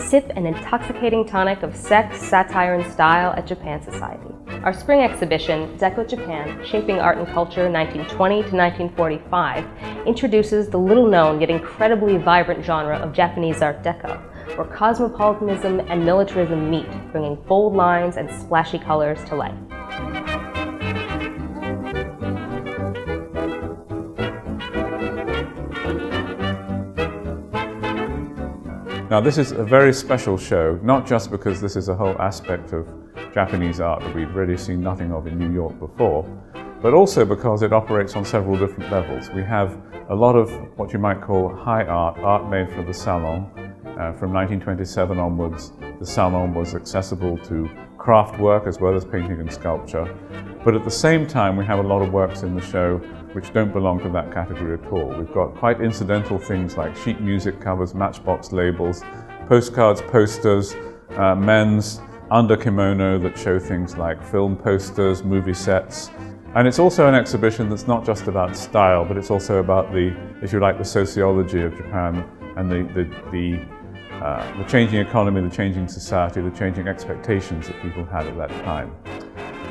Sip an intoxicating tonic of sex, satire, and style at Japan Society. Our spring exhibition, Deco Japan, Shaping Art and Culture 1920 to 1945, introduces the little-known yet incredibly vibrant genre of Japanese Art Deco, where cosmopolitanism and militarism meet, bringing bold lines and splashy colors to life. Now this is a very special show, not just because this is a whole aspect of Japanese art that we've really seen nothing of in New York before, but also because it operates on several different levels. We have a lot of what you might call high art, art made for the salon. From 1927 onwards, the salon was accessible to craft work as well as painting and sculpture. But at the same time, we have a lot of works in the show which don't belong to that category at all. We've got quite incidental things like sheet music covers, matchbox labels, postcards, posters, men's under kimono that show things like film posters, movie sets. And it's also an exhibition that's not just about style, but it's also about the, if you like, the sociology of Japan and the changing economy, the changing society, the changing expectations that people had at that time.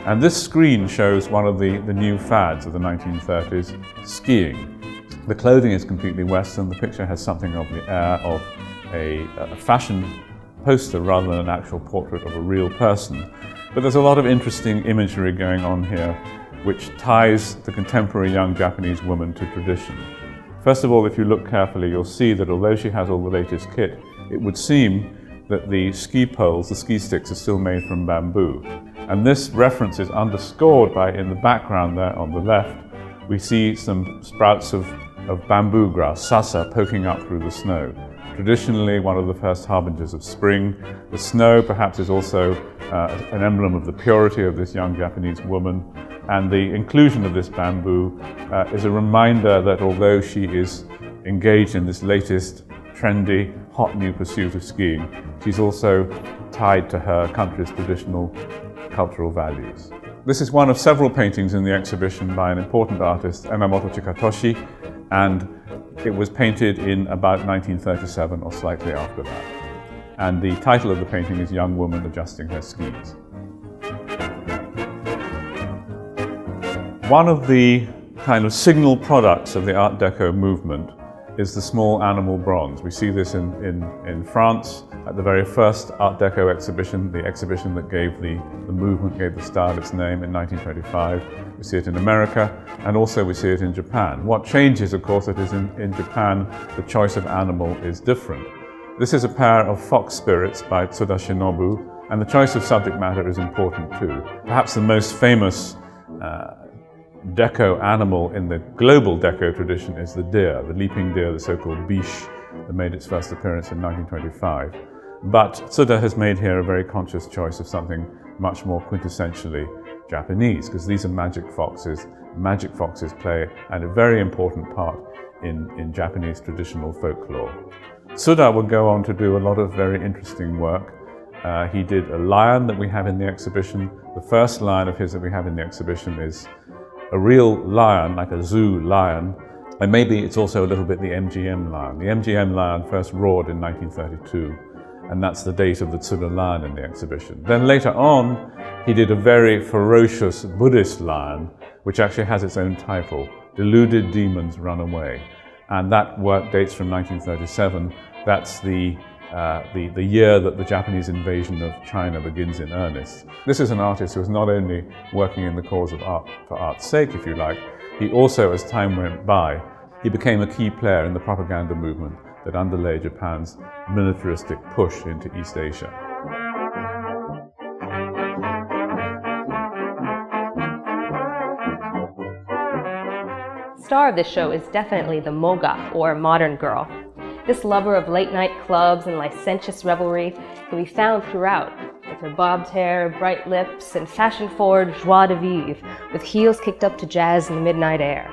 And this screen shows one of the new fads of the 1930s, skiing. The clothing is completely Western. The picture has something of the air of a fashion poster rather than an actual portrait of a real person. But there's a lot of interesting imagery going on here which ties the contemporary young Japanese woman to tradition. First of all, if you look carefully, you'll see that although she has all the latest kit, it would seem that the ski poles, the ski sticks, are still made from bamboo. And this reference is underscored by, in the background there on the left, we see some sprouts of bamboo grass, sasa, poking up through the snow. Traditionally, one of the first harbingers of spring. The snow perhaps is also an emblem of the purity of this young Japanese woman. And the inclusion of this bamboo is a reminder that although she is engaged in this latest, trendy, hot new pursuit of skiing, she's also tied to her country's traditional cultural values. This is one of several paintings in the exhibition by an important artist, Enomoto Chikatoshi, and it was painted in about 1937 or slightly after that. And the title of the painting is Young Woman Adjusting Her Skis. One of the kind of signal products of the Art Deco movement is the small animal bronze. We see this in France at the very first Art Deco exhibition, the exhibition that gave the movement, gave the style its name in 1925. We see it in America, and also we see it in Japan. What changes, of course, it is in Japan, the choice of animal is different. This is a pair of fox spirits by Tsuda Shinobu, and the choice of subject matter is important too. Perhaps the most famous deco animal in the global deco tradition is the deer, the leaping deer, the so-called biche, that made its first appearance in 1925. But Tsuda has made here a very conscious choice of something much more quintessentially Japanese, because these are magic foxes. Magic foxes play a very important part in Japanese traditional folklore. Tsuda would go on to do a lot of very interesting work. He did a lion that we have in the exhibition. The first lion of his that we have in the exhibition is a real lion, like a zoo lion, and maybe it's also a little bit the MGM lion. The MGM lion first roared in 1932, and that's the date of the Tsuda lion in the exhibition. Then later on, he did a very ferocious Buddhist lion, which actually has its own title, Deluded Demons Run Away. And that work dates from 1937. That's the year that the Japanese invasion of China begins in earnest. This is an artist who is not only working in the cause of art for art's sake, if you like, he also, as time went by, he became a key player in the propaganda movement that underlay Japan's militaristic push into East Asia. Star of this show is definitely the moga, or modern girl. This lover of late-night clubs and licentious revelry can be found throughout, with her bobbed hair, bright lips, and fashion-forward joie de vivre, with heels kicked up to jazz in the midnight air.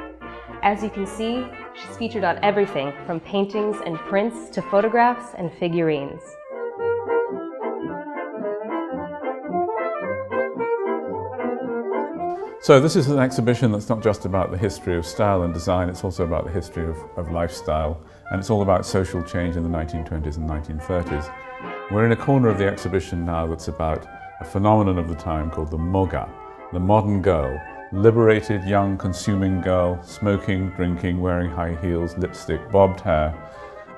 As you can see, she's featured on everything from paintings and prints to photographs and figurines. So this is an exhibition that's not just about the history of style and design, it's also about the history of lifestyle, and it's all about social change in the 1920s and 1930s. We're in a corner of the exhibition now that's about a phenomenon of the time called the moga, the modern girl, liberated young consuming girl, smoking, drinking, wearing high heels, lipstick, bobbed hair,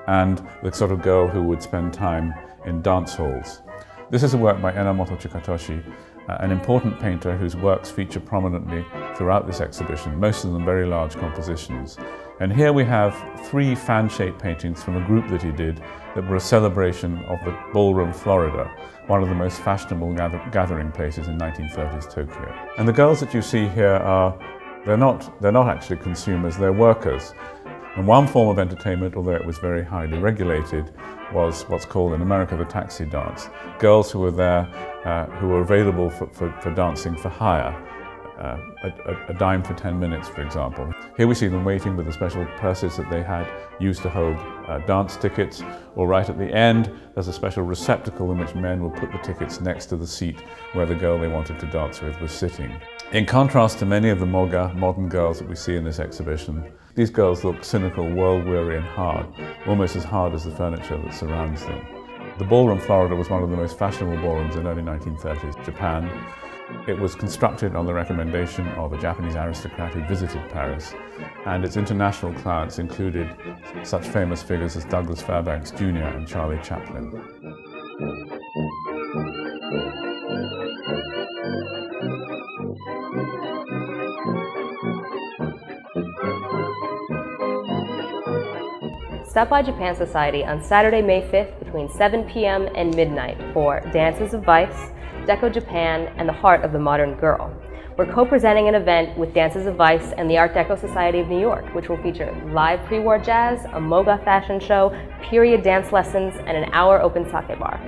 and the sort of girl who would spend time in dance halls. This is a work by Enomoto Chikatoshi, an important painter whose works feature prominently throughout this exhibition, most of them very large compositions. And here we have 3 fan-shaped paintings from a group that he did that were a celebration of the ballroom Florida, one of the most fashionable gathering places in 1930s Tokyo. And the girls that you see here they're not actually consumers, they're workers. And one form of entertainment, although it was very highly regulated, was what's called in America the taxi dance. Girls who were there, who were available for dancing for hire, a dime for 10 minutes, for example. Here we see them waiting with the special purses that they had used to hold dance tickets, or right at the end, there's a special receptacle in which men will put the tickets next to the seat where the girl they wanted to dance with was sitting. In contrast to many of the moga, modern girls that we see in this exhibition, these girls look cynical, world-weary and hard, almost as hard as the furniture that surrounds them. The ballroom Florida was one of the most fashionable ballrooms in early 1930s Japan. It was constructed on the recommendation of a Japanese aristocrat who visited Paris, and its international clients included such famous figures as Douglas Fairbanks Jr. and Charlie Chaplin. Stop by Japan Society on Saturday, May 5th between 7 p.m. and midnight for Dances of Vice, Deco Japan, and the Heart of the Modern Girl. We're co-presenting an event with Dances of Vice and the Art Deco Society of New York, which will feature live pre-war jazz, a moga fashion show, period dance lessons, and an hour open sake bar.